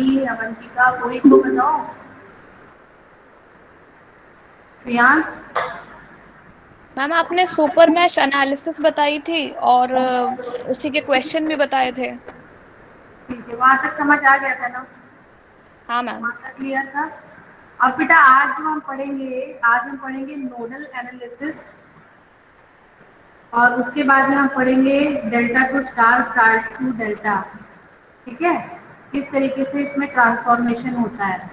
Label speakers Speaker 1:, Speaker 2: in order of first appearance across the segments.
Speaker 1: नंदिनी, अवंतिका, कोई तो बताओ। प्रियांश।
Speaker 2: मैम आपने सुपर मैश एनालिसिस बताई थी और उसी के क्वेश्चन भी बताए थे।
Speaker 1: ठीक है, वहां तक समझ आ गया था ना?
Speaker 2: हाँ मैम।
Speaker 1: वहां तक क्लियर था। अब बेटा आज जो हम पढ़ेंगे, आज हम पढ़ेंगे नोडल एनालिसिस, और उसके बाद में हम पढ़ेंगे delta to star, star to delta. ठीक है, किस तरीके से इसमें ट्रांसफॉर्मेशन होता है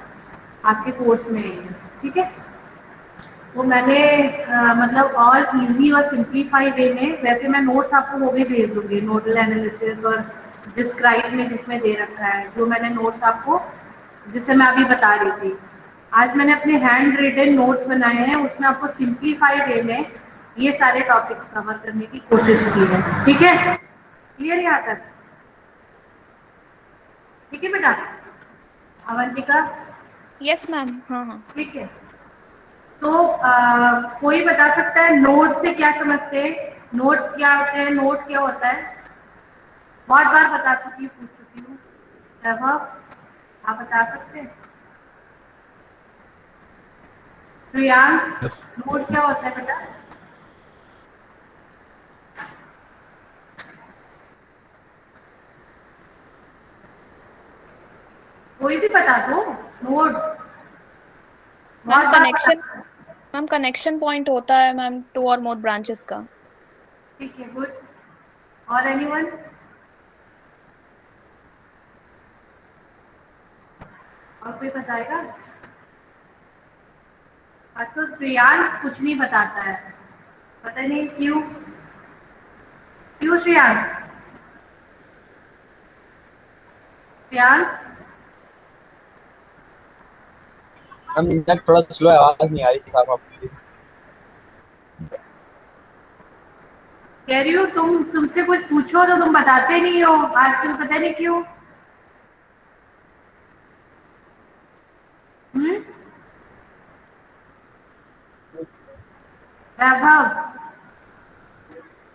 Speaker 1: आपके कोर्स में। ठीक है, तो मैंने मतलब और इजी और सिंप्लीफाई वे में, वैसे मैं नोट्स आपको वो भी भेज दूंगी, नोडल एनालिसिस और डिस्क्राइब में जिसमें दे रखा है, जो मैंने नोट्स आपको, जिससे मैं अभी बता रही थी। आज मैंने अपने हैंड रिटन नोट्स बनाए हैं, उसमें आपको सिंप्लीफाई वे में ये सारे टॉपिक्स कवर करने की कोशिश की है। ठीक है, क्लियर यहाँ तक? ठीक है बेटा अवंतिका।
Speaker 2: यस मैम, हाँ हाँ।
Speaker 1: ठीक है, तो कोई बता सकता है नोट से क्या समझते हैं? नोट्स क्या होते हैं, नोट क्या होता है? बहुत बार बता चुकी हूँ, पूछ चुकी हूँ। वैभव, आप बता सकते हैं? प्रियांश, नोट क्या होता है बेटा? कोई भी बता दो। नोट
Speaker 2: मैम
Speaker 1: बहुत बार
Speaker 2: कनेक्शन,
Speaker 1: बता।
Speaker 2: मैम कनेक्शन पॉइंट होता है मैम, टू और मोर ब्रांचेस का।
Speaker 1: ठीक है, गुड। और एनीवन? और कोई बताएगा? तो श्रेयांश कुछ नहीं बताता है, पता नहीं क्यों। क्यों श्रेयांश? श्रेयांश,
Speaker 3: मैम नेट थोड़ा स्लो है, आवाज नहीं आ रही साहब आपकी।
Speaker 1: कह रही हूँ तुमसे कुछ पूछो तो तुम बताते नहीं हो आजकल, पता नहीं क्यों। हम्म, वैभव,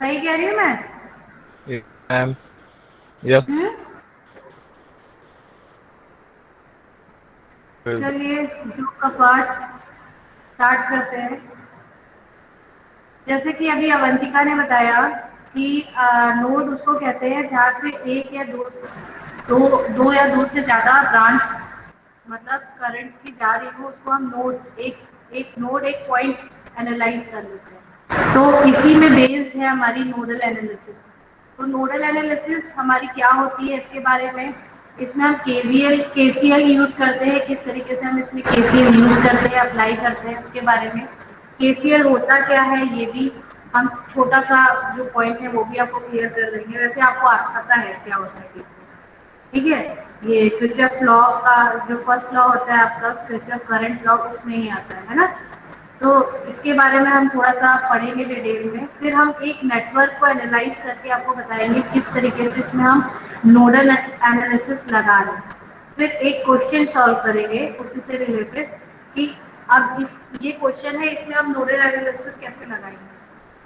Speaker 1: सही कह रही हूँ मैं?
Speaker 3: Ma'am yes.
Speaker 1: हम्म, चलिए जो का पाठ स्टार्ट करते हैं। जैसे कि अभी अवंतिका ने बताया कि नोड उसको कहते हैं जहाँ से एक या दो या दो से ज्यादा ब्रांच, मतलब करंट की जा रही हो, उसको हम नोड, एक नोड, एक पॉइंट एनालाइज कर लेते हैं। तो इसी में बेस्ड है हमारी नोडल एनालिसिस। तो नोडल एनालिसिस हमारी क्या होती है इसके बारे में, इसमें हम केवीएल केसीएल यूज करते हैं, किस तरीके से हम इसमें केसीएल यूज करते हैं, अप्लाई करते हैं, उसके बारे में। केसीएल होता क्या है ये भी हम छोटा सा जो पॉइंट है वो भी आपको क्लियर कर देंगे। वैसे आपको पता है क्या होता है केसीएल। ठीक है, ये किरचॉफ लॉ का जो फर्स्ट लॉ होता है आपका, किरचॉफ करंट लॉ, उसमें ही आता है ना। तो इसके बारे में हम थोड़ा सा पढ़ेंगे डिटेल में, फिर हम एक नेटवर्क को एनालाइज करके आपको बताएंगे किस तरीके से इसमें हम नोडल एनालिसिस लगा रहे हैं। फिर एक क्वेश्चन सॉल्व करेंगे उसी से रिलेटेड कि अब इस ये क्वेश्चन है, इसमें हम नोडल एनालिसिस कैसे लगाएंगे।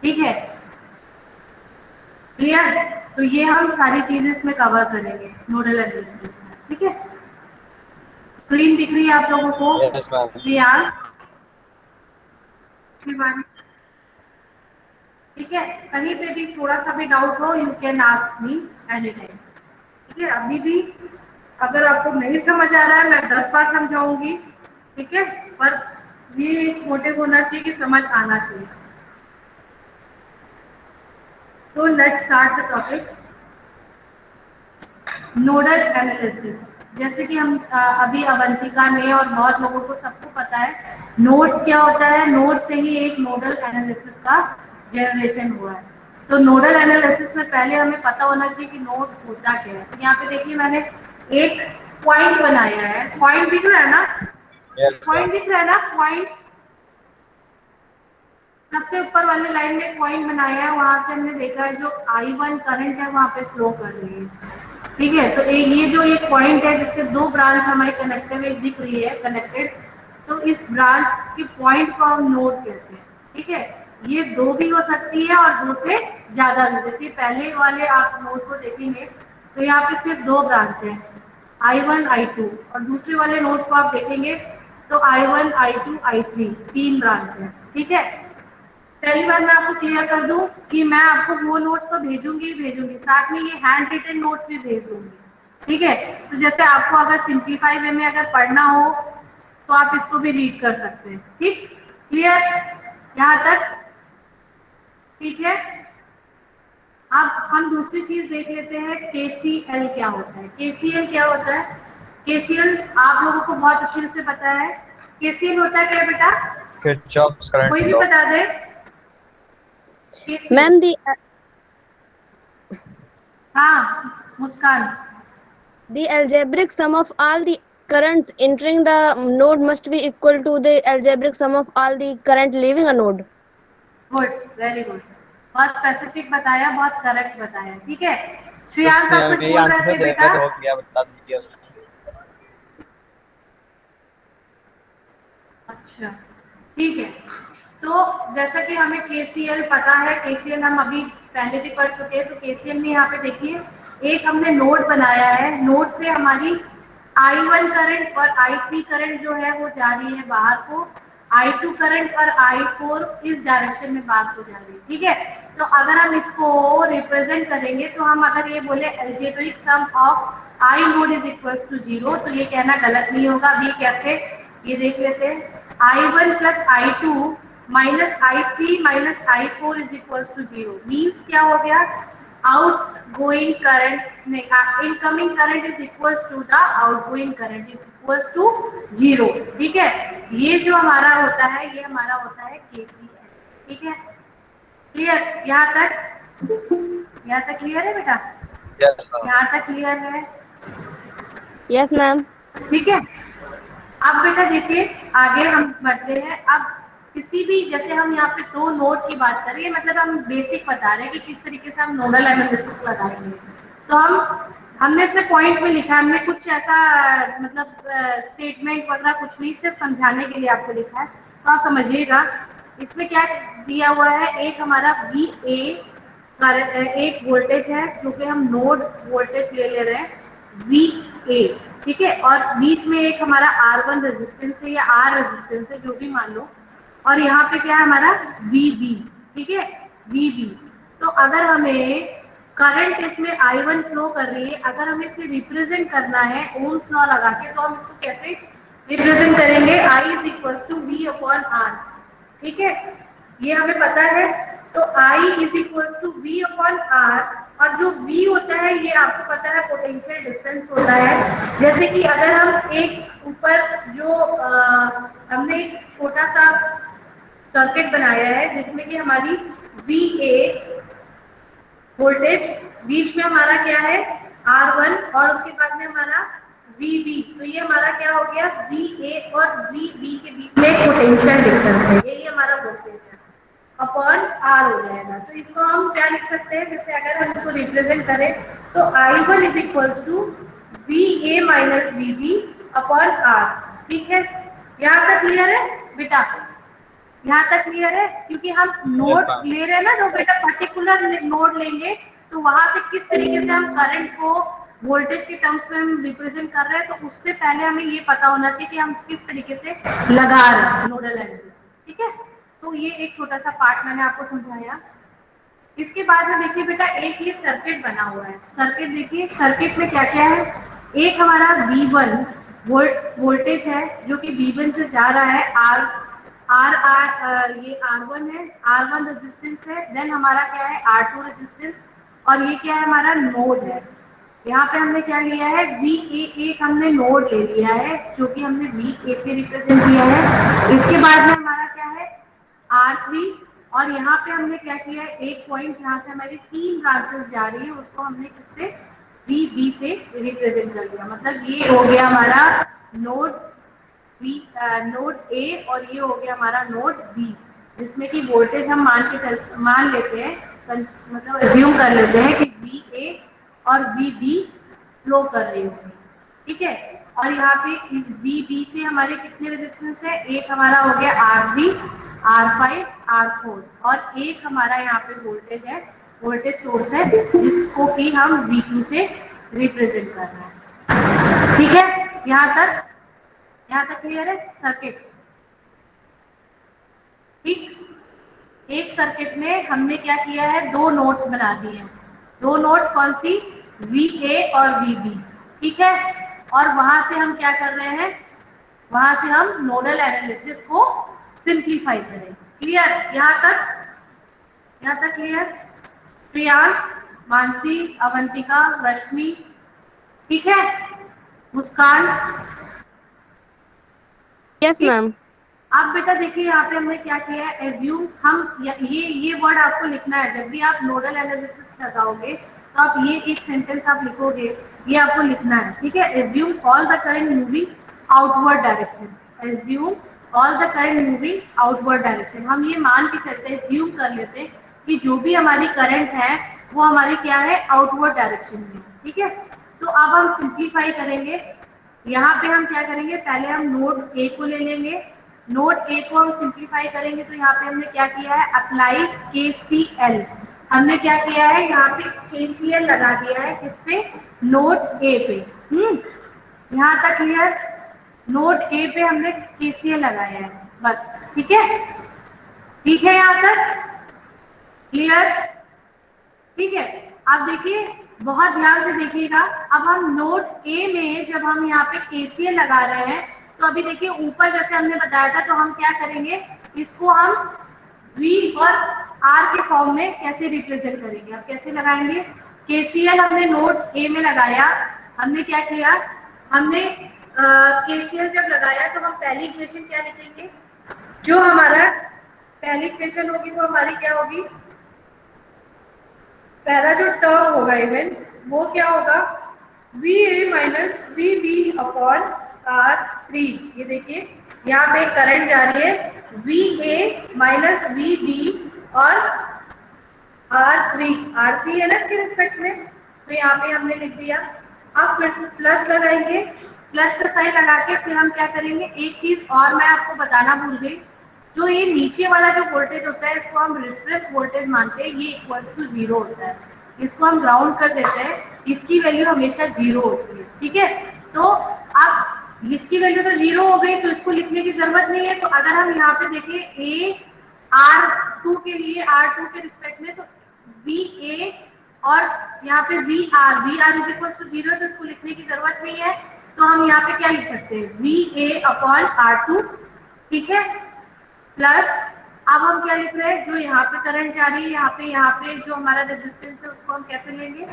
Speaker 1: ठीक है, क्लियर? तो ये हम सारी चीजें इसमें कवर करेंगे नोडल एनालिसिस में। ठीक है, स्क्रीन दिख रही है आप लोगों को?
Speaker 3: Yes ma'am.
Speaker 1: प्रियांश, शिवानी, ठीक है। कहीं पे भी थोड़ा सा भी डाउट हो, you can ask me any time. ठीक है, अभी भी अगर आपको नहीं समझ आ रहा है मैं 10 बार समझाऊंगी। ठीक है, पर ये मोटिव होना चाहिए कि समझ आना चाहिए। तो let's start the topic nodal analysis. जैसे कि हम अभी अवंतिका ने और बहुत लोगों को सबको पता है नोड्स क्या होता है, नोड से ही एक नोडल एनालिसिस का जनरेशन हुआ है। तो नोडल एनालिसिस में पहले हमें पता होना चाहिए कि नोड होता क्या है। तो यहाँ पे देखिए मैंने एक पॉइंट बनाया है, पॉइंट दिख रहा है ना?
Speaker 3: Yes ma'am.
Speaker 1: पॉइंट दिख रहा है ना? पॉइंट सबसे ऊपर वाले लाइन में पॉइंट बनाया है, वहां से हमने देखा है जो I1 करंट है वहां पे फ्लो कर रही है। ठीक है, तो ये जो एक पॉइंट है जिससे दो ब्रांच हमारी कनेक्टेड दिख रही है, कनेक्टेड, तो इस ब्रांच के पॉइंट को हम नोड कहते हैं। ठीक है, ये दो भी हो सकती है और दो से ज्यादा भी। जैसे पहले वाले आप नोड को देखेंगे तो यहाँ पे सिर्फ दो ब्रांच है, I1 I2, और दूसरे वाले नोड को आप देखेंगे तो I1 I2 I3 तीन ब्रांच है। ठीक है, पहली बार मैं आपको क्लियर कर दूं कि मैं आपको वो नोट्स तो भेजूंगी, साथ में ये हैंड रिटन नोट्स भी भेज दूंगी। ठीक है, तो जैसे आपको अगर सिंप्लीफाई वे में अगर पढ़ना हो तो आप इसको भी रीड कर सकते हैं। ठीक, क्लियर यहाँ तक? ठीक है, अब हम दूसरी चीज देख लेते हैं, KCL क्या होता है। KCL क्या होता है? KCL आप लोगों को बहुत अच्छे से पता है। KCL होता है क्या बेटा?
Speaker 3: किरचॉफ्स करंट
Speaker 1: कोई भी
Speaker 3: लॉ।
Speaker 1: बता दे।
Speaker 4: मैम दी
Speaker 1: हाँ मुस्कान।
Speaker 4: the algebraic sum of all the currents entering the node must be equal to the algebraic sum of all the current leaving a node.
Speaker 1: Good, very good, बहुत specific बताया, बहुत correct बताया। ठीक है, श्रेयांश आप कुछ बोल रहे थे बेटा?
Speaker 3: हो गया, बता दीजिए उसने।
Speaker 1: अच्छा ठीक है, तो जैसा कि हमें KCL पता है, KCL हम अभी पहले भी पढ़ चुके हैं, तो KCL में यहाँ पे देखिए एक हमने नोड बनाया है, नोड से हमारी I1 करंट और I3 करंट जो है वो जा रही है बाहर को, I2 करंट और I4 इस डायरेक्शन में बाहर को जा रही है। ठीक है, तो अगर हम इसको रिप्रेजेंट करेंगे तो हम अगर ये बोले algebraic sum of I node is equal to 0, तो ये कहना गलत नहीं होगा। अभी कैसे, ये देख लेते हैं, I1 plus I2 minus I3 minus I4 is equal to 0 means क्या हो गया, outgoing current, incoming current is equal to the outgoing current is equal to 0। ठीक है, ये जो हमारा होता है ये हमारा होता है KCL। ठीक है, क्लियर यहाँ तक? यहाँ तक क्लियर है बेटा?
Speaker 3: यस
Speaker 1: यहाँ तक क्लियर है?
Speaker 4: Yes ma'am.
Speaker 1: ठीक है, अब बेटा देखिए आगे हम बढ़ते हैं। अब किसी भी, जैसे हम यहाँ पे दो नोड की बात करें, मतलब हम बेसिक बता रहे हैं कि किस तरीके से हम नोडल एनालिसिस लगाएंगे। तो हमने इसमें पॉइंट में लिखा है, हमने कुछ ऐसा मतलब स्टेटमेंट वगैरह कुछ नहीं, सिर्फ समझाने के लिए आपको लिखा है, तो आप समझिएगा। इसमें क्या दिया हुआ है, एक हमारा VA एक वोल्टेज है क्योंकि हम नोड वोल्टेज ले रहे हैं VA। ठीक है, और बीच में एक हमारा R1 रेजिस्टेंस है या R रेजिस्टेंस है, जो भी मान लो, और यहाँ पे क्या है हमारा VB। ठीक है, VB। तो अगर हमें करंट इसमें I1 फ्लो कर रही है, अगर हमें इसे रिप्रेजेंट करना है ओम्स लॉ लगा के, तो हम इसको कैसे रिप्रेजेंट करेंगे, I is equal to V upon R। ठीक है, ये हमें पता है, तो I is equal to V upon R, और जो V होता है ये आपको पता है पोटेंशियल डिफरेंस होता है। जैसे कि अगर हम एक ऊपर जो हमने एक छोटा सा सर्किट बनाया है जिसमें कि हमारी VA वोल्टेज, बीच में हमारा क्या है R1, और उसके बाद में हमारा VB, तो ये हमारा क्या हो गया, VA और VB के बीच में पोटेंशियल डिफरेंस है, यही हमारा वोल्टेज है, अपॉन R हो जाएगा। तो इसको हम क्या लिख सकते हैं, जैसे अगर हम इसको रिप्रेजेंट करें तो I1 is equal to VA minus VB upon R। ठीक है, यहाँ तक क्लियर है बेटा? यहाँ तक क्लियर है? क्योंकि हम नोड ले रहे हैं ना, तो बेटा पर्टिकुलर नोड लेंगे तो वहां से किस तरीके से हम करंट को वोल्टेज के टर्म्स में हम रिप्रेजेंट कर रहे हैं, तो उससे पहले हमें ये पता होना चाहिए कि हम किस तरीके से लगा रहे हैं नोडल एनालिसिस। ठीक है, तो ये एक छोटा सा पार्ट मैंने आपको समझाया। इसके बाद में देखिए बेटा एक ये सर्किट बना हुआ है, सर्किट देखिए, सर्किट में क्या क्या है, एक हमारा V1 वोल्टेज है जो कि V1 से जा रहा है, ये R1 है, R1 रेजिस्टेंस है, देन हमारा क्या है R2 रेजिस्टेंस, और ये क्या है हमारा नोड है। यहाँ पे हमने क्या लिया है, VA एक हमने नोड ले लिया है जो कि हमने VA से रिप्रेजेंट किया है। इसके बाद में हमारा क्या है R3, और यहाँ पे हमने क्या किया है, एक पॉइंट जहाँ से हमारी तीन ब्रांचेस जा रही है उसको हमने किससे, VB से रिप्रेजेंट कर दिया। मतलब ये हो गया हमारा नोड A, और ये हो गया हमारा नोड B, जिसमें कि वोल्टेज हम मान लेते हैं, मतलब अज्यूम कर लेते हैं कि VA और VB फ्लो कर रही होगी। ठीक है, और यहाँ पे इस VB से हमारे कितने रेजिस्टेंस है, एक हमारा हो गया R3, R5, R4, और एक हमारा यहाँ पे वोल्टेज है, वोल्टेज सोर्स है जिसको कि हम V2 से रिप्रेजेंट कर रहे हैं। ठीक है, यहाँ तक क्लियर है सर्किट। ठीक, एक सर्किट में हमने क्या किया है, दो नोड्स बना दिए हैं। दो नोड्स कौन सी, VA और VB। ठीक है, और वहां से हम क्या कर रहे हैं, वहां से हम नोडल एनालिसिस को सिंप्लीफाई करेंगे। क्लियर, यहाँ तक क्लियर। प्रियांश, मानसी, अवंतिका, रश्मि, ठीक है, मुस्कान।
Speaker 4: Yes ma'am.
Speaker 1: अब बेटा देखिए यहाँ पे हमने क्या किया है, एज्यूम। हम ये वर्ड आपको लिखना है जब भी आप नोडल एनालिसिस लगाओगे, तो आप ये एक सेंटेंस आप लिखोगे, ये आपको लिखना है। ठीक है, assume all the current moving outward direction. Assume all the current moving outward direction. हम ये मान के चलते हैं, एज्यूम कर लेते हैं कि जो भी हमारी करंट है वो हमारी क्या है, आउटवर्ड डायरेक्शन में। ठीक है, तो अब हम सिंप्लीफाई करेंगे। यहाँ पे हम क्या करेंगे, पहले हम नोड ए को ले लेंगे। नोड ए को हम सिंप्लीफाई करेंगे, तो यहाँ पे हमने क्या किया है, अप्लाई KCL। हमने क्या किया है, यहाँ पे KCL लगा दिया है, किस पे, नोड ए पे। यहाँ तक क्लियर। नोड ए पे हमने KCL लगाया है, बस। ठीक है, ठीक है, यहाँ तक क्लियर। ठीक है, अब देखिए, बहुत ध्यान से देखिएगा। अब हम नोड ए में जब हम यहाँ पे KCL लगा रहे हैं, तो अभी देखिए ऊपर जैसे हमने बताया था, तो हम क्या करेंगे, इसको हम V और R के फॉर्म में कैसे रिप्रेजेंट करेंगे। अब कैसे लगाएंगे, KCL हमने नोड ए में लगाया। हमने क्या किया, हमने KCL जब लगाया तो हम पहली इक्वेशन क्या लिखेंगे, जो हमारा पहली इक्वेशन होगी वो हमारी क्या होगी, पहला जो टर्म होगा इवन वो क्या होगा, VA minus VB upon R3। ये देखिए यहाँ पे करंट जा रही है VA माइनस VB और R3 है ना इसके रिस्पेक्ट में, तो यहाँ पे हमने लिख दिया। अब फिर से प्लस लगाएंगे, प्लस का साइन लगा के फिर हम क्या करेंगे, एक चीज और मैं आपको बताना भूल गई, जो ये नीचे वाला जो वोल्टेज होता है इसको हम रेफरेंस वोल्टेज मानते हैं, ये इक्वल्स टू 0 होता है। इसको हम ग्राउंड कर देते हैं, इसकी वैल्यू हमेशा 0 होती है। ठीक है, तो अब इसकी वैल्यू तो 0 हो गई, तो इसको लिखने की जरूरत नहीं है। तो अगर हम यहाँ पे देखें R2 के लिए, R2 के रिस्पेक्ट में, तो VA और यहाँ पे VR इज इक्वल टू 0, तो इसको लिखने की जरूरत नहीं है। तो हम यहाँ पे क्या लिख सकते हैं, VA अपॉन R2। ठीक है, प्लस अब हम क्या लिख रहे हैं, जो यहाँ पे करंट जा रही है, यहाँ पे जो हमारा रेजिस्टेंस है उसको हम कैसे लेंगे,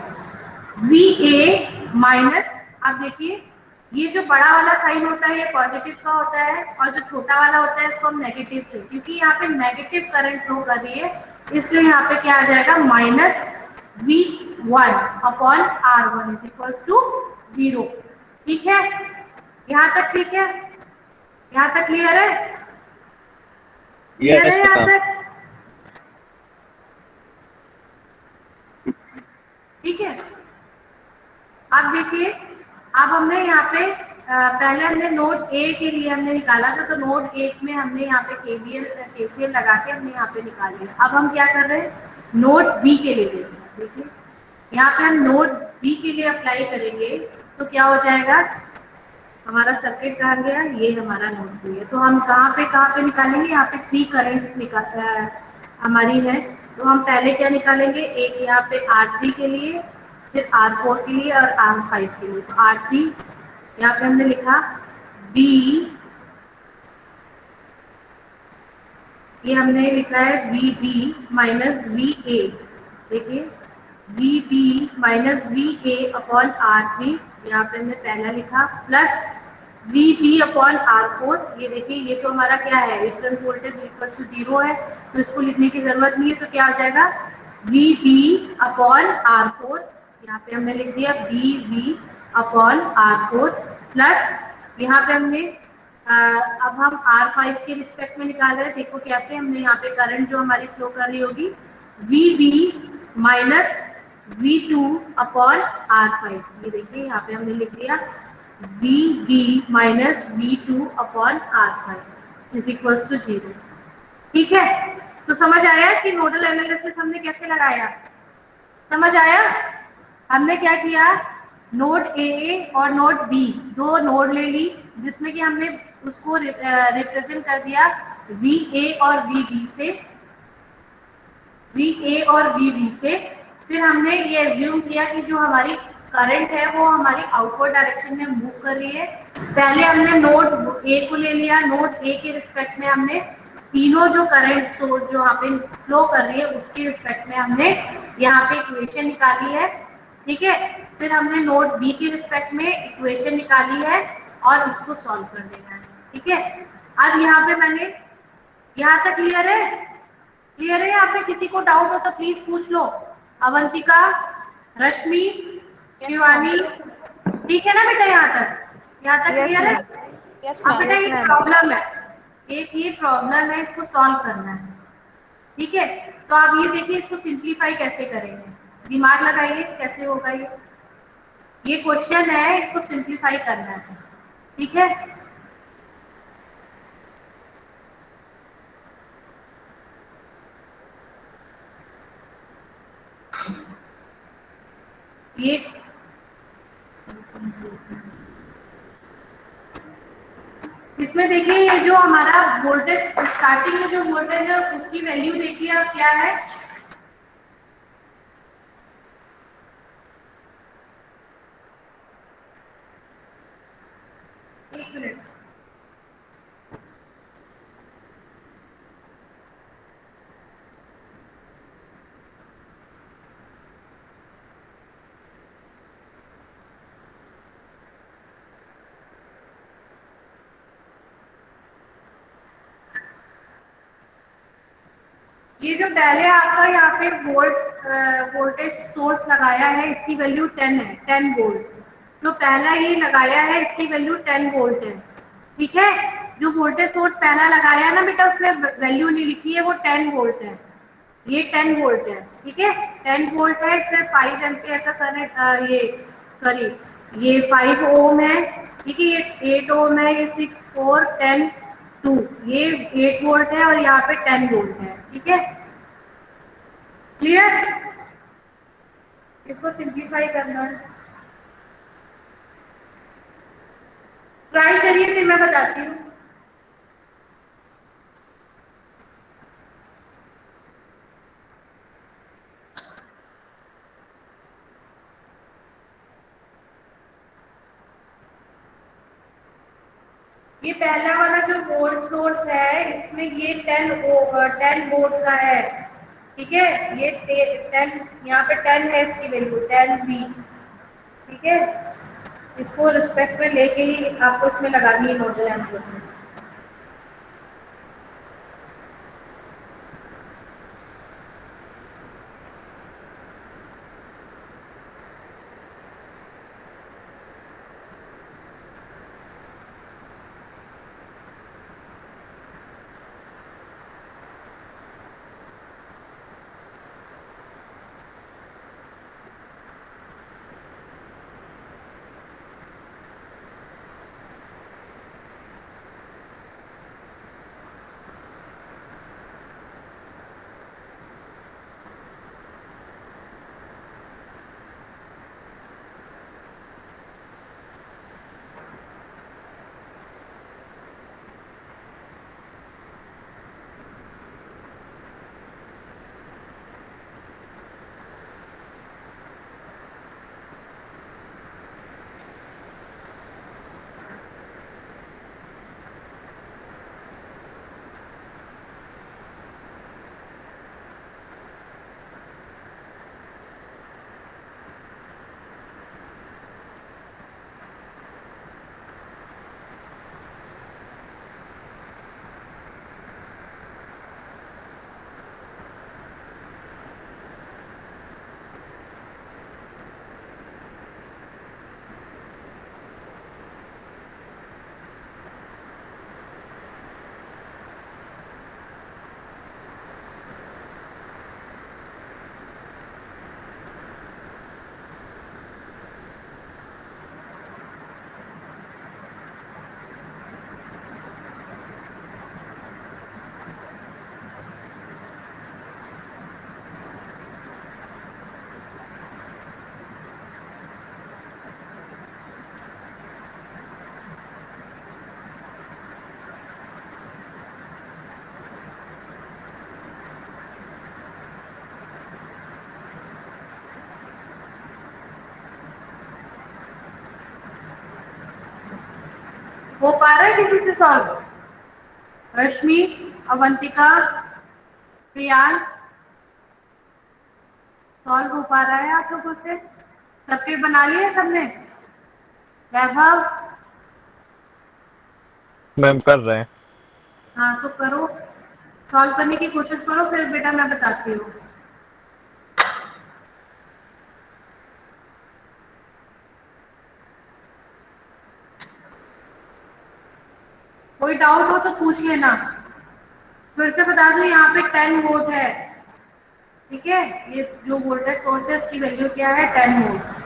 Speaker 1: VA माइनस। अब देखिए ये जो बड़ा वाला साइन होता है ये पॉजिटिव का होता है, और जो छोटा वाला होता है इसको हम नेगेटिव से, क्योंकि यहाँ पे नेगेटिव करंट फ्लो कर रही है, इसलिए यहाँ पे क्या आ जाएगा, minus V1 upon R1 is equal to 0। ठीक है, यहाँ तक ठीक है, यहाँ तक क्लियर है, क्लियर है यहाँ तक। ठीक है, अब देखिए, अब हमने यहाँ पे पहले हमने नोड ए के लिए हमने निकाला था, तो नोड 1 में हमने यहाँ पे KCL लगा के हमने यहाँ पे निकाल लिया। अब हम क्या कर रहे हैं, नोड बी के लिए देखिए, देखिए यहाँ पे हम नोड बी के लिए अप्लाई करेंगे, तो क्या हो जाएगा, हमारा सर्किट कहाँ गया, ये हमारा नोड बी है। तो हम कहाँ पे निकालेंगे, यहाँ पे 3 करंट्स हमारी है, तो हम पहले क्या निकालेंगे, एक यहाँ पे R3 के लिए, फिर R4 के लिए और R5 के लिए। तो R3 यहाँ पे हमने लिखा B, ये हमने लिखा है VB माइनस VA। देखिए VB minus VA upon R3, यहाँ पे हमने पहला लिखा, प्लस VB अपॉन R4। ये देखिए ये तो हमारा क्या है, रेफरेंस वोल्टेज इक्वल टू 0 है, तो इसको लिखने की जरूरत नहीं है। तो क्या हो जाएगा, VB अपॉन R4, यहाँ पे हमने लिख दिया VB अपॉन R4, प्लस यहाँ पे हमने अब हम R5 के रिस्पेक्ट में निकाल रहे हैं। देखो कैसे, हमने यहाँ पे करंट जो हमारी फ्लो कर रही होगी, VB minus V2 upon R5। ये देखिए यहाँ पे हमने लिख दिया VB minus V2 upon R5 is equals to 0। ठीक है, तो समझ आया कि नोडल एनालिसिस हमने कैसे लगाया, समझ आया। हमने क्या किया, नोड ए और नोड बी, दो नोड ले ली जिसमें कि हमने उसको रिप्रेजेंट कर दिया वी ए और वी बी से, वी ए और वी बी से। फिर हमने ये एज्यूम किया कि जो हमारी करंट है वो हमारी आउटवर्ड डायरेक्शन में मूव कर रही है। पहले हमने नोड ए को ले लिया, नोड ए के रिस्पेक्ट में हमने तीनों जो करंट सोर्स जो यहाँ पे फ्लो कर रही है उसके रिस्पेक्ट में हमने यहाँ पे इक्वेशन निकाली है, ठीक है। फिर हमने नोड बी के रिस्पेक्ट में इक्वेशन निकाली है और इसको सॉल्व कर देना है, ठीक है। अब यहाँ पे मैंने, यहाँ तक क्लियर है? क्लियर है? यहाँ पे किसी को डाउट हो तो प्लीज पूछ लो। अवंतिका, रश्मि, शिवानी, ठीक है ना बेटा? यहाँ तक क्लियर है?
Speaker 2: यस
Speaker 1: अब
Speaker 2: मैम।
Speaker 1: बेटा ये प्रॉब्लम है, एक ये प्रॉब्लम है, इसको सॉल्व करना है, ठीक है। तो आप ये देखिए इसको सिंप्लीफाई कैसे करेंगे, दिमाग लगाइए कैसे होगा ये क्वेश्चन है, इसको सिंप्लीफाई करना है, ठीक है। ये इसमें देखिए ये जो हमारा वोल्टेज स्टार्टिंग में जो वोल्टेज है उसकी वैल्यू देखिए अब क्या है, एक मिनट, ये जो पहले आपका यहाँ पे वोल्टेज सोर्स लगाया है इसकी वैल्यू 10 है, 10 वोल्ट। तो पहला ये लगाया है इसकी वैल्यू 10 वोल्ट है, ठीक है। जो वोल्टेज सोर्स पहला लगाया है ना बेटा उसमें वैल्यू नहीं लिखी है, वो 10 वोल्ट है, ये 10 वोल्ट है, ठीक है। 10 वोल्ट है, इसमें 5 एम्पियर का करंट, ये सॉरी ये 5 ओम है, ठीक है। ये 8 ओम है, ये 6 4 10 2, ये 8 वोल्ट है और यहाँ पे 10 वोल्ट है, ठीक है। क्लियर? इसको सिंप्लीफाई करना है, ट्राई करिए फिर मैं बताती हूँ। ये पहला वाला जो वोल्ट सोर्स है इसमें ये 10 वोल्ट का है, ठीक है। ये 10 यहाँ पे 10 है, इसकी वैल्यू 10 वी, ठीक है। इसको रिस्पेक्ट में लेके ही आपको इसमें लगानी है नोडल एनालिसिस। हो पा रहा है किसी से सॉल्व? रश्मि, अवंतिका, प्रियांश, सॉल्व हो पा रहा है आप लोगों से? सर्किट बना लिए सबने? वैभव?
Speaker 3: मैम कर रहे हैं।
Speaker 1: हाँ तो करो, सॉल्व करने की कोशिश करो, फिर बेटा मैं बताती हूँ। कोई डाउट हो तो पूछ लेना। फिर से बता दूं, यहाँ पे 10 वोल्ट है, ठीक है? ये जो वोल्टेज सोर्स है इसकी वैल्यू क्या है? 10 वोल्ट।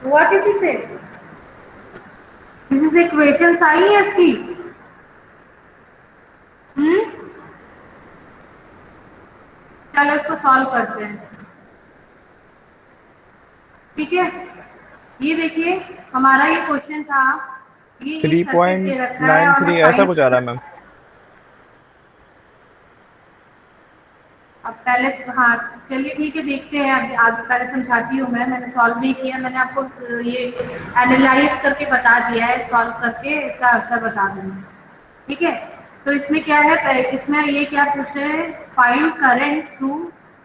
Speaker 1: हुआ किसी से? किसी से इक्वेशंस आई है इसकी? चलो इसको सॉल्व करते हैं, ठीक है? ये देखिए, हमारा ये क्वेश्चन था, ये एक सर्किट दे रखा है और
Speaker 3: 3.93 ऐसा कुछ आ रहा है मैम।
Speaker 1: अब पहले, हाँ चलिए ठीक है, देखते हैं। अब आगे पहले समझाती हूँ मैंने सॉल्व नहीं किया, मैंने आपको ये एनालाइज करके बता दिया है, सॉल्व करके इसका आंसर बता दूंगी, ठीक है? तो इसमें क्या है, इसमें ये क्या पूछ रहे हैं, फाइंड करंट थ्रू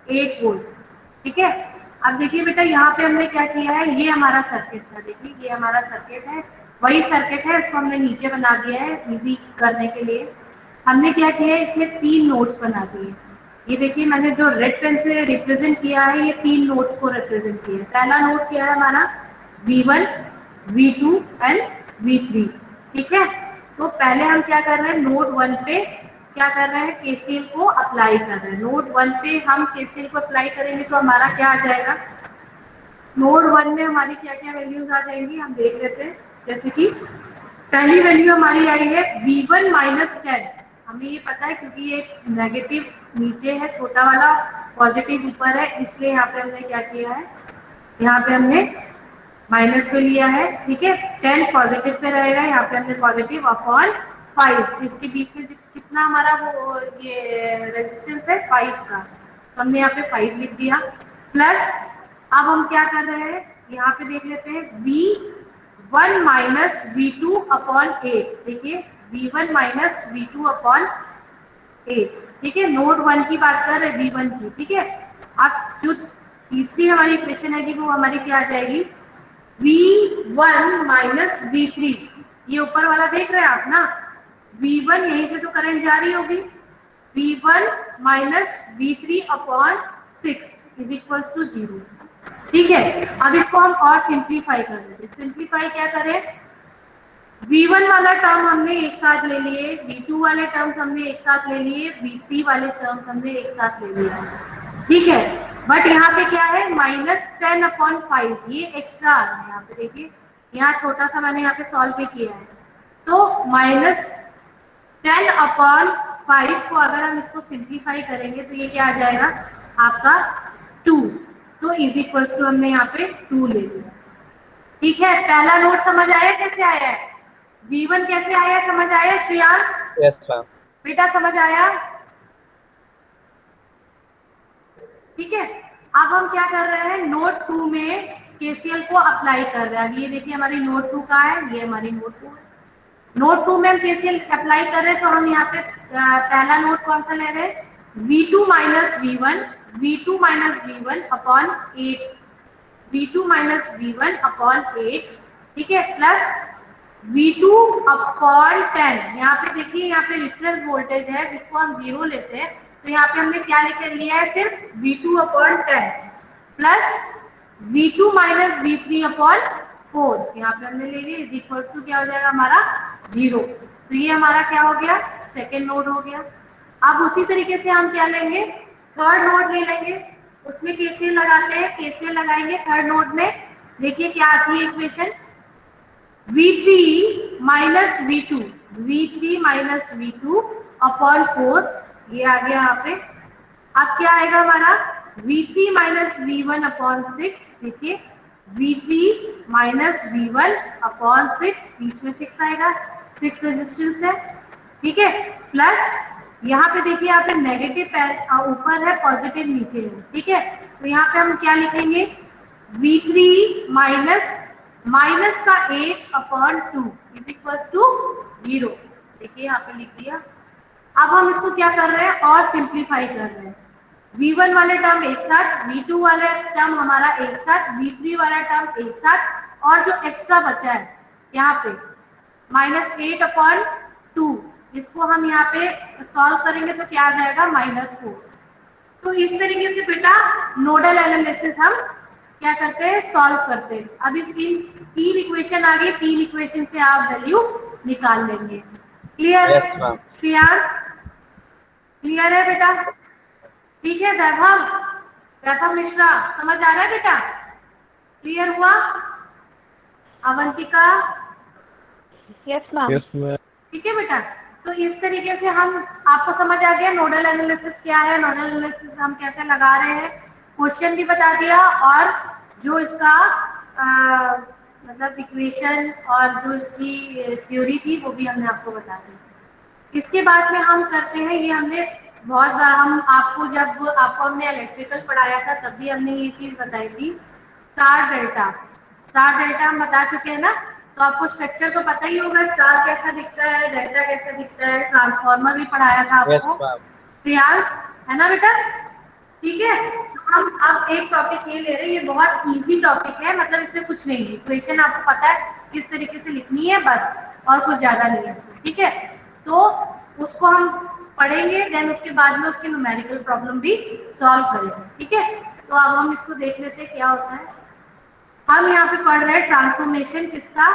Speaker 1: 8 वोल्ट, ठीक है? अब देखिए बेटा, यहाँ पे हमने क्या किया है, ये हमारा सर्किट था, देखिए ये हमारा सर्किट है, वही सर्किट है, इसको हमने नीचे बना दिया है इजी करने के लिए। हमने क्या किया है, इसमें 3 नोड्स बना दिए। ये देखिए, मैंने जो रेड पेन से रिप्रेजेंट किया है, ये 3 नोड्स को रिप्रेजेंट किया है। पहला नोड क्या है हमारा, V1, V2 एंड V3, ठीक है? तो पहले हम क्या कर रहे हैं, नोड 1 पे क्या कर रहे हैं, केसीएल को अप्लाई कर रहे हैं। नोड 1 पे हम केसीएल को अप्लाई करेंगे तो हमारा क्या आ जाएगा, नोड 1 में हमारी क्या क्या वैल्यूज आ जाएंगी, हम देख लेते हैं। जैसे कि पहली वैल्यू हमारी आई है V1 -10, हमें ये पता है क्योंकि ये नेगेटिव नीचे है छोटा वाला, पॉजिटिव ऊपर है, इसलिए यहाँ पे हमने क्या किया है, यहाँ पे हमने माइनस पे लिया है, ठीक है? 10 पॉजिटिव पे रहेगा, यहाँ पे हमने पॉजिटिव अपॉन 5, इसके बीच में कितना हमारा वो ये रेजिस्टेंस है 5 का, तो हमने यहाँ पे 5 लिख दिया। प्लस अब हम क्या कर रहे हैं, यहाँ पे देख लेते हैं V1 माइनस V2 अपॉन 8, देखिए V1 माइनस V2 अपॉन 8, ठीक है? नोड 1 की बात कर रहे हैं, V1 की, ठीक है? अब जो तीसरी हमारी इक्वेशन है कि वो हमारी क्या आ जाएगी, V1 माइनस V3, ये ऊपर वाला देख रहे हैं आप ना, V1 यहीं से तो करंट जा रही होगी, V1 minus V3 upon 6 is equals to 0, ठीक है? अब इसको हम और सिंप्लीफाई कर देते हैं। सिंप्लीफाई क्या करें, V1 वाला टर्म हमने एक साथ ले लिए, V2 वाले टर्म्स हमने एक साथ ले लिए, V3 वाले टर्म्स हमने एक साथ ले लिया, ठीक है, बट यहाँ पे क्या है -10/5, ये एक्स्ट्रा आ रहा है। यहाँ पे देखिए, यहाँ छोटा सा मैंने यहाँ पे सॉल्व भी किया है, तो -10/5 को अगर हम इसको सिंप्लीफाई करेंगे तो ये क्या आ जाएगा आपका 2, तो इज इक्वल टू हमने यहाँ पे 2 ले लिया। ठीक है, पहला नोट समझ आया कैसे आया है, V1 कैसे आया समझ आया श्रेयांश?
Speaker 3: Yes ma'am.
Speaker 1: बेटा समझ आया? ठीक है, अब हम क्या कर रहे हैं, नोट 2 में KCL को अप्लाई कर रहे हैं। ये देखिए हमारी नोट 2 का है, ये हमारी नोट 2 है। नोट 2 में हम KCL अप्लाई कर रहे हैं, तो हम यहाँ पे पहला नोट कौन सा ले रहे हैं, V2 minus V1 upon 8, V2 minus V1 upon 8, ठीक है, प्लस V2 अपॉन 10। यहाँ पे देखिए, यहाँ पे रिफरेंस वोल्टेज है जिसको हम 0 लेते हैं, तो यहाँ पे हमने क्या लिख लिया है, सिर्फ V2 upon 10 plus V2 minus V3 upon 4, यहाँ पे हमने ले लिया, इज इक्वल टू क्या हो जाएगा हमारा 0। तो ये हमारा क्या हो गया, सेकेंड नोड हो गया। अब उसी तरीके से हम क्या लेंगे, थर्ड नोड ले लेंगे, उसमें KCL लगाते हैं, KCL लगाएंगे थर्ड नोड में। देखिए क्या आती है equation, V3 minus V2 upon 4, ये आ गया यहाँ पे। अब क्या आएगा हमारा, V3 माइनस V1 अपॉन 6, देखिए V3 माइनस V1 अपॉन 6, बीच में 6 आएगा, 6 रेजिस्टेंस है, ठीक है, प्लस यहाँ पे देखिए, यहाँ पे नेगेटिव ऊपर है, पॉजिटिव नीचे है, ठीक है, तो यहाँ पे हम क्या लिखेंगे, V3 माइनस का 8 अपॉन 2 इज इक्वल टू 0, देखिए यहाँ पे लिख दिया। अब हम इसको क्या कर रहे हैं, और सिंप्लीफाई कर रहे हैं, V1 वाले टर्म एक साथ, V2 वाले टर्म हमारा एक साथ, V3 वाला टर्म एक साथ, और जो एक्स्ट्रा बचा है यहाँ पे -8 अपॉन 2, इसको हम यहाँ पे सॉल्व करेंगे तो क्या आ जाएगा -4। तो इस तरीके से बेटा नोडल एनालिसिस हम क्या करते हैं, सॉल्व करते हैं। अब इस तीन इक्वेशन आ गई, 3 इक्वेशन से आप वैल्यू निकाल लेंगे। क्लियर श्रेयांश? क्लियर है बेटा? ठीक है वैभव मिश्रा, समझ आ रहा है बेटा? क्लियर हुआ? अवंतिका?
Speaker 2: Yes ma'am.
Speaker 1: ठीक है बेटा, तो इस तरीके से हम, आपको समझ आ गया नोडल एनालिसिस क्या है, नोडल एनालिसिस हम कैसे लगा रहे हैं, क्वेश्चन भी बता दिया, और जो इसका मतलब इक्वेशन और जो इसकी थ्योरी थी वो भी हमने आपको बता दी। इसके बाद में हम करते हैं, ये हमने बहुत बार, हम आपको जब आपको हमने इलेक्ट्रिकल पढ़ाया था तब भी हमने ये चीज बताई थी, स्टार डेल्टा हम बता चुके हैं ना। तो आपको स्ट्रक्चर तो पता ही होगा, स्टार कैसा दिखता है, डेल्टा कैसा दिखता है, ट्रांसफार्मर भी पढ़ाया था आपको प्रियांश, है ना बेटा? ठीक है, हम अब एक टॉपिक ये ले रहे हैं, ये बहुत इजी टॉपिक है, मतलब इसमें कुछ नहीं है, इक्वेशन आपको पता है किस तरीके से लिखनी है बस, और कुछ ज्यादा नहीं है इसमें, ठीक है। तो उसको हम पढ़ेंगे, देन उसके बाद में उसके न्यूमेरिकल प्रॉब्लम भी सॉल्व करेंगे, ठीक है। तो अब हम इसको देख लेते हैं क्या होता है। हम यहाँ पे पढ़ रहे हैं ट्रांसफॉर्मेशन किसका,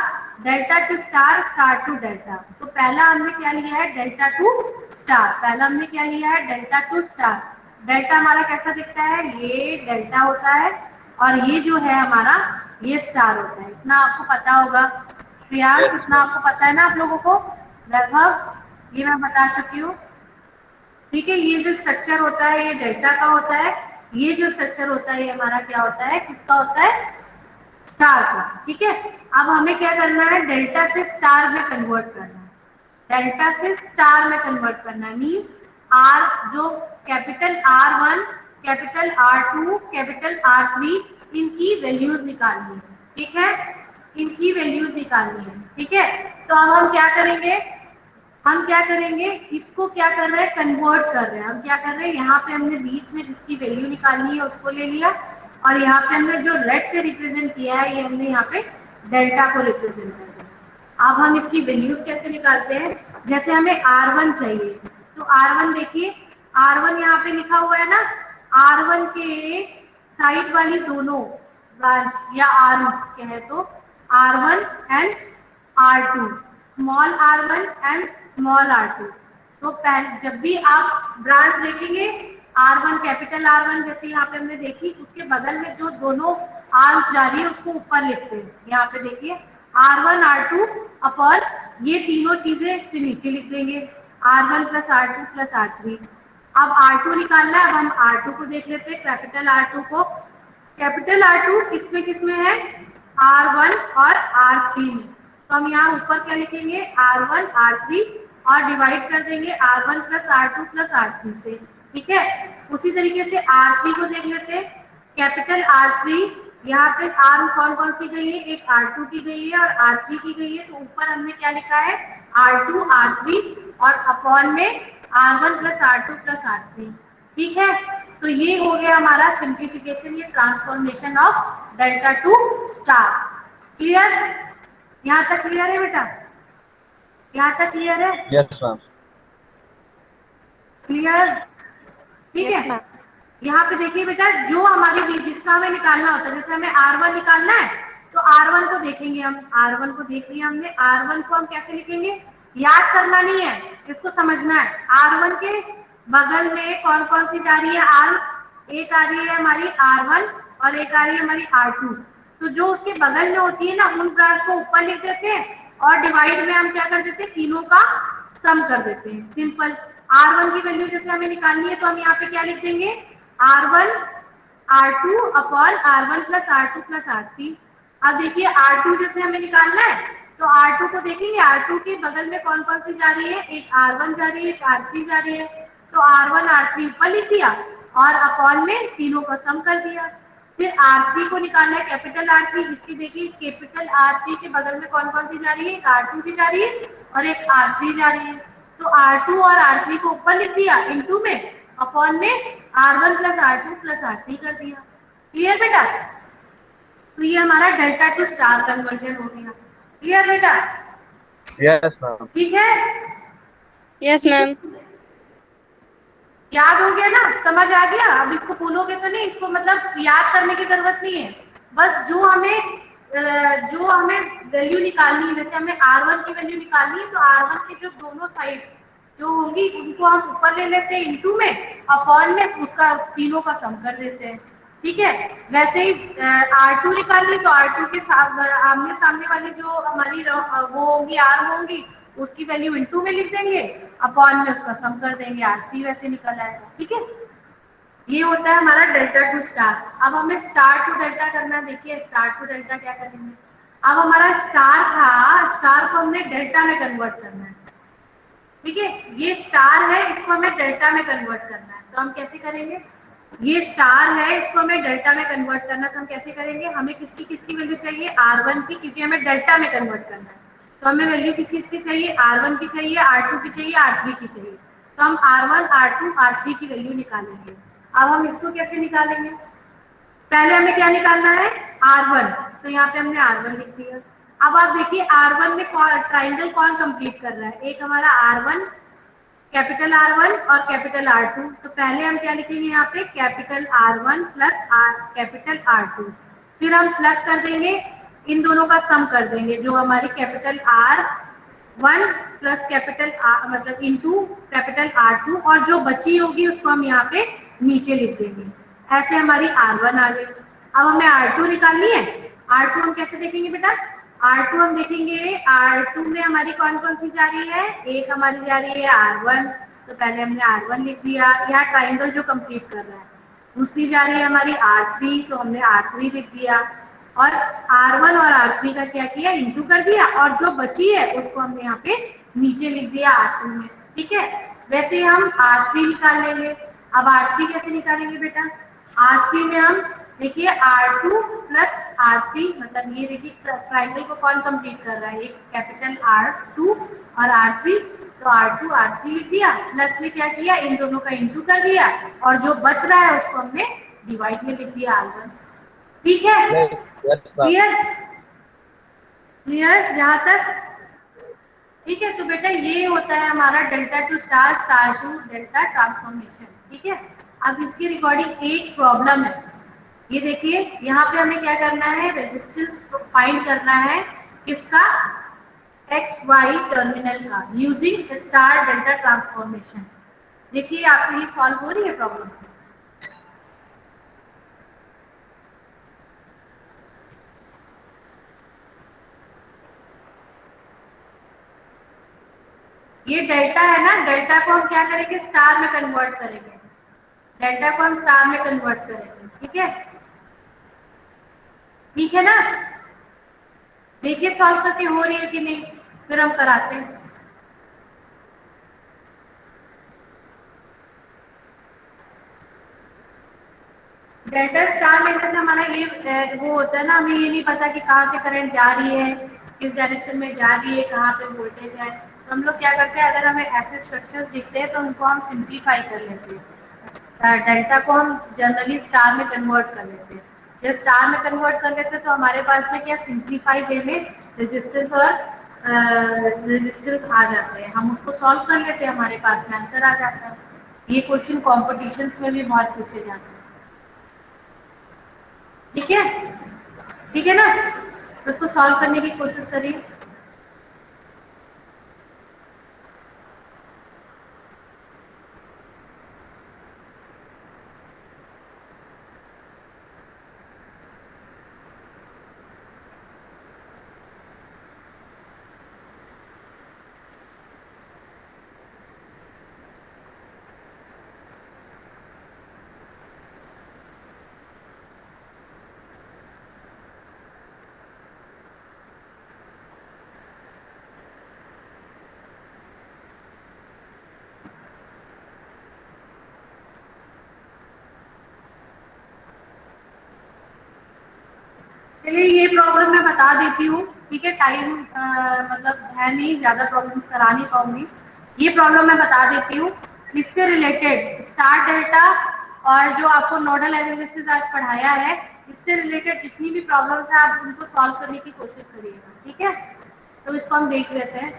Speaker 1: delta to star, star to delta. तो पहला हमने क्या लिया है, डेल्टा टू स्टार, पहला हमने क्या लिया है, डेल्टा टू स्टार। डेल्टा हमारा कैसा दिखता है, ये डेल्टा होता है, और ये जो है हमारा ये स्टार होता है, इतना आपको पता होगा श्रेयांश, इतना आपको पता है ना आप लोगों को, लगभग ये मैं बता चुकी हूँ, ठीक है। ये जो स्ट्रक्चर होता है ये डेल्टा का होता है, ये जो स्ट्रक्चर होता है ये हमारा क्या होता है, किसका होता है, स्टार का, ठीक है। अब हमें क्या करना है, डेल्टा से स्टार में कन्वर्ट करना है, डेल्टा से स्टार में कन्वर्ट करना है, मीन्स आर, जो capital R1, capital R2, capital R3, इनकी वैल्यूज निकालनी है, ठीक है, इनकी वैल्यूज निकालनी है, ठीक है। तो अब हम क्या करेंगे, इसको क्या कर रहे हैं, कन्वर्ट कर रहे हैं। हम क्या कर रहे हैं, यहाँ पे हमने बीच में जिसकी वैल्यू निकालनी है उसको ले लिया, और यहाँ पे हमने जो रेड से रिप्रेजेंट किया है ये हमने यहाँ पे डेल्टा को रिप्रेजेंट कर दिया। अब हम इसकी वैल्यूज कैसे निकालते हैं, जैसे हमें R1 चाहिए, तो R1 देखिए, R1 यहाँ पे लिखा हुआ है ना, R1 के साइड वाली दोनों ब्रांच या आर्म्स कहे तो R1 and R2, small R1 and small R2। तो जब भी आप ब्रांच देखेंगे R1 कैपिटल R1 जैसे यहाँ पे हमने देखी, उसके बगल में जो दोनों आर्म्स जा रही है उसको ऊपर लिखते हैं। यहाँ पे देखिए R1 R2 अपॉन ये तीनों चीजें फिर नीचे लिख देंगे R1 plus R2 plus R3। अब R2 निकालना है। अब हम R2 को देख लेते हैं, कैपिटल R2 को। कैपिटल R2 किसमें है, R1 और R3 में। तो हम यहाँ ऊपर क्या लिखेंगे, R1 R3 और डिवाइड कर देंगे R1 plus R2 plus R3 से। ठीक है, उसी तरीके से R3 को देख लेते हैं। कैपिटल R3, यहाँ पे आर्म कौन कौन सी गई है, एक R2 की गई है और R3 की गई है। तो ऊपर हमने क्या लिखा है, R2 R3 और अपॉन में R1 plus R2 plus R3। ठीक है, तो ये हो गया हमारा सिंप्लीफिकेशन, ये transformation of delta to star. Clear, यहाँ तक क्लियर है बेटा, यहाँ तक क्लियर है?
Speaker 3: Yes ma'am.
Speaker 1: क्लियर, ठीक है। यहाँ पे देखिए बेटा, जो हमारी भी जिसका हमें निकालना होता है, जैसे हमें R1 निकालना है तो R1 को देखेंगे हम, R1 को देख लिया हमने। R1 को हम कैसे लिखेंगे, याद करना नहीं है, इसको समझना है। R1 के बगल में कौन कौन सी जा रही है आर्म्स, एक आ रही है हमारी R1 और एक आ रही है हमारी R2। तो जो उसके बगल में होती है ना, उन ब्रांच को ऊपर लिख देते हैं और डिवाइड में हम क्या कर देते हैं, तीनों का सम कर देते हैं। सिंपल। R1 की वैल्यू जैसे हमें निकालनी है तो हम यहाँ पे क्या लिख देंगे, R1 R2 upon R1 plus R2 plus R3। अब देखिए R2 जैसे हमें निकालना है तो R2 को देखेंगे, R2 के बगल में कौन कौन सी जा रही है, एक R1 जा रही है, एक R3 जा रही है। तो R1 R3 ऊपर लिख दिया और अपॉन में तीनों का सम कर दिया। फिर R3 को निकालना है, कैपिटल R3। इसकी देखिए कैपिटल R3 के बगल में कौन कौन सी जा रही है, एक R2 की जा रही है और एक R3 जा रही है। तो R2 और R3 को ऊपर लिख दिया इनटू में, अपॉन में R1 plus R2 plus R3 कर दिया। क्लियर बेटा? तो ये हमारा डेल्टा टू स्टार कन्वर्जन हो गया। क्लियर बेटा?
Speaker 3: Yes ma'am.
Speaker 1: ठीक है,
Speaker 5: यस मैम।
Speaker 1: याद हो गया ना, समझ आ गया? अब इसको भूलोगे तो नहीं, इसको मतलब याद करने की जरूरत नहीं है। बस जो हमें वैल्यू निकालनी है, जैसे हमें R1 की वैल्यू निकालनी है तो R1 के जो दोनों साइड जो होंगी उनको हम ऊपर ले लेते हैं इनटू में, अपॉन में उसका तीनों का सम कर देते हैं। ठीक है, वैसे ही R2 निकालनी तो R2 के आमने सामने वाली जो हमारी वो होंगी आर्म होंगी, उसकी वैल्यू इनटू में लिख देंगे, अपॉन में उसका सम कर देंगे, R3 वैसे निकल आएगा। ठीक है, ये होता है हमारा डेल्टा टू स्टार। अब हमें स्टार टू डेल्टा करना। देखिए स्टार टू डेल्टा क्या करेंगे, अब हमारा स्टार था, स्टार को हमने डेल्टा में कन्वर्ट करना है। ठीक है, ये स्टार है, इसको हमें डेल्टा में कन्वर्ट करना है। तो हम कैसे करेंगे, ये स्टार है, इसको हमें डेल्टा में कन्वर्ट करना है। तो हम कैसे करेंगे, हमें किसकी वैल्यू चाहिए, R1 की, क्योंकि हमें डेल्टा में कन्वर्ट करना है। तो हमें वैल्यू किसकी चाहिए, R1 की चाहिए, R2 की चाहिए, R3 की चाहिए। तो हम R1 R2 R3 की वैल्यू निकालेंगे। अब हम इसको कैसे निकालेंगे, पहले हमें क्या निकालना है, R1। तो यहाँ पे हमने R1 लिख दिया। अब आप देखिए R1 में ट्राइंगल कौन कंप्लीट कर रहा है, एक हमारा R1, कैपिटल R1 और कैपिटल R2। तो पहले हम क्या लिखेंगे यहाँ पे, capital R1 plus capital R2। फिर हम प्लस कर देंगे, इन दोनों का सम कर देंगे, जो हमारी कैपिटल R1 प्लस कैपिटल मतलब इनटू कैपिटल R2, और जो बची होगी उसको हम यहाँ पे नीचे लिख देंगे। ऐसे हमारी R1 आ गई। अब हमें R2 निकालनी है। R2 हम कैसे देखेंगे बेटा, R2 हम देखेंगे, R2 में हमारी कौन कौन सी जा रही है, एक हमारी जा रही है R1। तो पहले हमने R1 लिख दिया, यहाँ ट्राइंगल जो कंप्लीट कर रहा है। दूसरी जा रही है हमारी R3, तो हमने R3 लिख दिया, और R1 और R3 का क्या किया, इंटू कर दिया, और जो बची है उसको हमने यहाँ पे नीचे लिख दिया R2 में। ठीक है, वैसे ही हम R3 निकाल लेंगे। अब R3 कैसे निकालेंगे बेटा, R3 में हम देखिए R2 प्लस R3, मतलब ये देखिए ट्राइंगल को कौन कंप्लीट कर रहा है, एक कैपिटल R2 और R3। तो R2 R3 लिख दिया, प्लस में क्या किया, इन दोनों का इंटू कर दिया, और जो बच रहा है उसको हमने डिवाइड में लिख दिया R1। ठीक है, क्लियर क्लियर यहाँ तक? ठीक है, तो बेटा ये होता है हमारा delta to star, star to delta transformation. ठीक है, अब इसकी रिकॉर्डिंग एक प्रॉब्लम है, ये देखिए यहाँ पे हमें क्या करना है, रेजिस्टेंस फाइंड करना है, किसका, XY टर्मिनल का, यूजिंग स्टार डेल्टा ट्रांसफॉर्मेशन। देखिए आपसे ये सॉल्व हो रही है प्रॉब्लम। ये डेल्टा है ना, डेल्टा को हम क्या करेंगे, स्टार में कन्वर्ट करेंगे। डेल्टा को हम स्टार में कन्वर्ट करेंगे, ठीक है, ठीक है ना। देखिए सॉल्व करके हो रही है कि नहीं, फिर हम कराते हैं। डेल्टा स्टार लेने से हमारा ये वो होता है ना, हमें ये नहीं पता कि कहाँ से करंट जा रही है, किस डायरेक्शन में जा रही है, कहाँ पे वोल्टेज है। तो हम लोग क्या करते हैं, अगर हमें ऐसे स्ट्रक्चर्स दिखते हैं तो उनको हम सिंप्लीफाई कर लेते हैं। डेल्टा को हम जनरली स्टार में कन्वर्ट कर लेते हैं। जब स्टार में कन्वर्ट कर लेते हैं तो हमारे पास में क्या सिंप्लीफाई वे में रेजिस्टेंस और रेजिस्टेंस आ जाते हैं, हम उसको सॉल्व कर लेते हैं, हमारे पास में आंसर आ जाता है। ये क्वेश्चन कॉम्पिटिशन्स में भी बहुत पूछे जाते हैं, ठीक है, ठीक है ना। तो उसको सॉल्व करने की कोशिश करिए। चलिए ये प्रॉब्लम मैं बता देती हूँ, ठीक है, टाइम मतलब है नहीं, ज्यादा प्रॉब्लम्स करा नहीं पाऊंगी। ये प्रॉब्लम मैं बता देती हूँ। इससे रिलेटेड स्टार डेल्टा और जो आपको नोडल एनालिसिस आज पढ़ाया है, इससे रिलेटेड जितनी भी प्रॉब्लम्स है आप उनको सॉल्व करने की कोशिश करिएगा, ठीक है। तो इसको हम देख लेते हैं।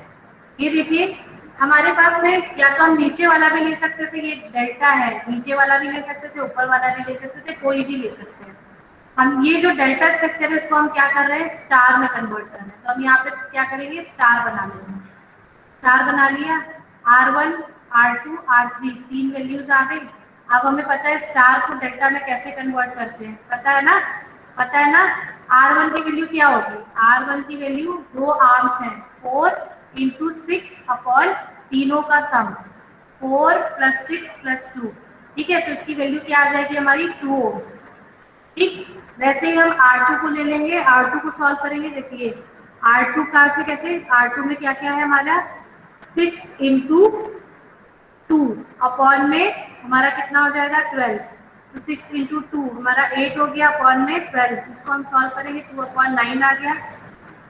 Speaker 1: ये देखिए हमारे पास में या तो हम नीचे वाला भी ले सकते थे, ये डेल्टा है, नीचे वाला भी ले सकते थे, ऊपर वाला भी ले सकते थे, कोई भी ले सकते हैं। हम ये जो डेल्टा स्ट्रक्चर है इसको हम क्या कर रहे हैं, स्टार में कन्वर्ट कर रहे हैं। तो हम यहाँ पे क्या करेंगे, स्टार बना लेंगे। स्टार बना लिया, R1 R2 R3 तीन वैल्यूज आ गई। अब हमें पता है स्टार को डेल्टा में कैसे कन्वर्ट करते हैं, पता है ना, पता है ना। R1 की वैल्यू क्या होगी, R1 की वैल्यू दो आर्म्स हैं, 4 × 6 अपॉन तीनों का सम, 4 + 6 + 2, ठीक है। तो इसकी वैल्यू क्या आ जाएगी हमारी 2 ohms, ठीक। वैसे ही हम R2 को ले लेंगे, R2 को सॉल्व करेंगे। देखिए R2 कहाँ से कैसे, R2 में क्या क्या है हमारा, 6 × 2 अपॉन में हमारा कितना हो जाएगा 12, तो 6 × 2 हमारा 8 हो गया, अपॉन में 12, इसको हम सॉल्व करेंगे 2/9 आ गया,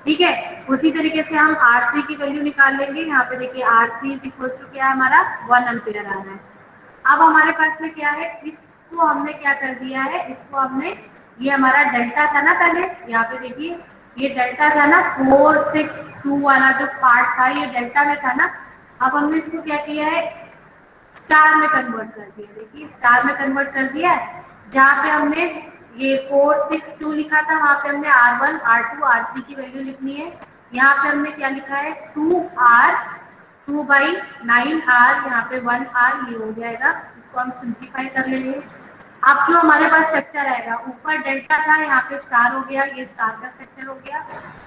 Speaker 1: ठीक है। उसी तरीके से हम R3 की वैल्यू निकाल लेंगे। यहाँ पे देखिए R3 = क्या है हमारा 1 एम्पियर आ रहा है। अब हमारे पास में क्या है, इसको हमने क्या कर दिया है, इसको हमने, ये हमारा डेल्टा था ना पहले, यहाँ पे देखिए ये डेल्टा था ना, 4 6 2 वाला जो पार्ट था ये डेल्टा में था ना। अब हमने इसको क्या किया है, स्टार में कन्वर्ट कर दिया। देखिए स्टार में कन्वर्ट कर दिया है, जहाँ पे हमने ये 4 6 2 लिखा था वहां पे हमने R1 R2 R3 की वैल्यू लिखनी है। यहाँ पे हमने क्या लिखा है, 2R 2/9R, यहाँ पे 1R, ये हो जाएगा। इसको हम सिंप्लीफाई कर लेंगे। अब जो हमारे पास स्ट्रक्चर आएगा, ऊपर डेल्टा था, यहाँ पे स्टार हो गया, ये स्टार का स्ट्रक्चर हो गया।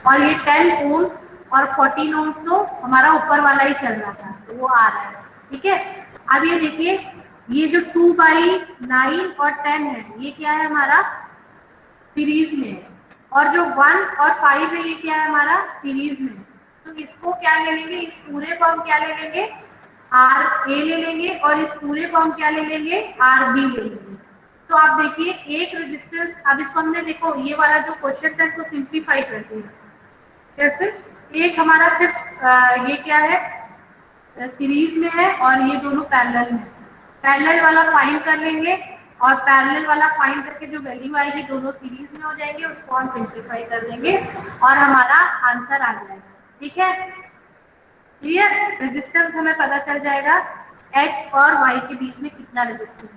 Speaker 1: और ये 10 ohms और 14 ohms तो हमारा ऊपर वाला ही चल रहा था, तो वो आ रहा है, ठीक है। अब ये देखिए ये जो 2/9 और 10 है, ये क्या है हमारा सीरीज में है, और जो 1 और 5 है ये क्या है हमारा सीरीज में। तो इसको क्या ले लेंगे, इस पूरे को हम क्या ले लेंगे, RA ले लेंगे, और इस पूरे को हम क्या ले लेंगे, RB ले लेंगे। तो आप देखिए एक रेजिस्टेंस, अब इसको हमने देखो ये वाला जो क्वेश्चन था इसको सिंप्लीफाई कर दिया कैसे, एक हमारा सिर्फ ये क्या है सीरीज में है और ये दोनों पैरेलल में। पैरेलल वाला फाइंड कर लेंगे और पैरेलल वाला फाइंड करके जो वैल्यू आएगी दोनों सीरीज में हो जाएंगे, उसको हम सिंप्लीफाई कर देंगे और हमारा आंसर आ जाएगा, ठीक है। क्लियर, रेजिस्टेंस हमें पता चल जाएगा X और Y के बीच में कितना रेजिस्टेंस,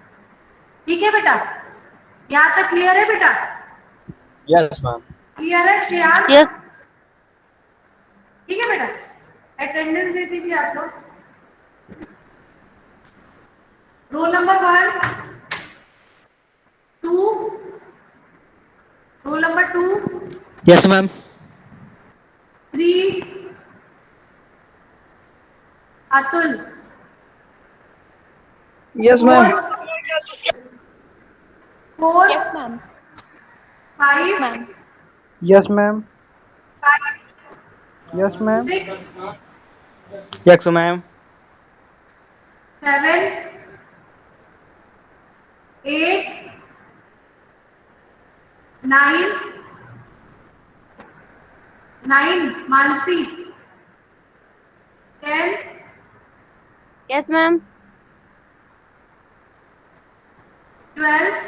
Speaker 1: ठीक है बेटा। यहाँ तक क्लियर है बेटा?
Speaker 3: Yes ma'am.
Speaker 1: क्लियर है श्रेयांश?
Speaker 4: Yes.
Speaker 1: ठीक है बेटा, अटेंडेंस दे दीजिए आप लोग। Roll number 1 2, roll number 2
Speaker 3: yes ma'am.
Speaker 1: 3, Atul,
Speaker 6: Yes, ma'am.
Speaker 1: 4,
Speaker 2: Yes, ma'am.
Speaker 1: 5,
Speaker 2: Yes, ma'am.
Speaker 7: Yes, ma'am.
Speaker 1: 5,
Speaker 7: Yes, ma'am.
Speaker 1: 6,
Speaker 7: Yes, ma'am.
Speaker 1: 7, 8, 9, 9, Mansi, 10,
Speaker 4: Yes, ma'am.
Speaker 1: 12,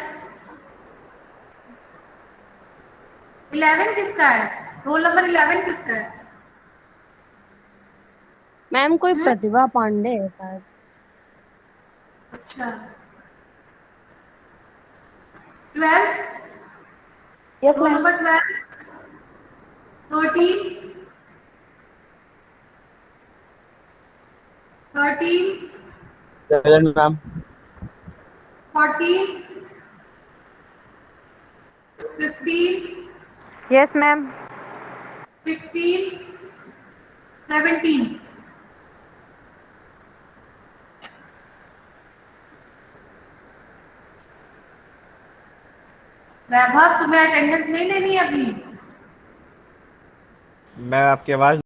Speaker 1: 11 किसका है? रोल नंबर 11 किसका है?
Speaker 4: मैम कोई प्रतिभा पांडे है शायद।
Speaker 1: अच्छा, 12,
Speaker 5: Yes,
Speaker 1: role
Speaker 5: ma'am.
Speaker 1: Number 12, 13, 13,
Speaker 3: Present, ma'am.
Speaker 1: 14, 15,
Speaker 5: Yes, ma'am.
Speaker 1: 16, 17. वैभव, तुम्हें attendance नहीं लेनी है अभी?
Speaker 7: मैं आपकी आवाज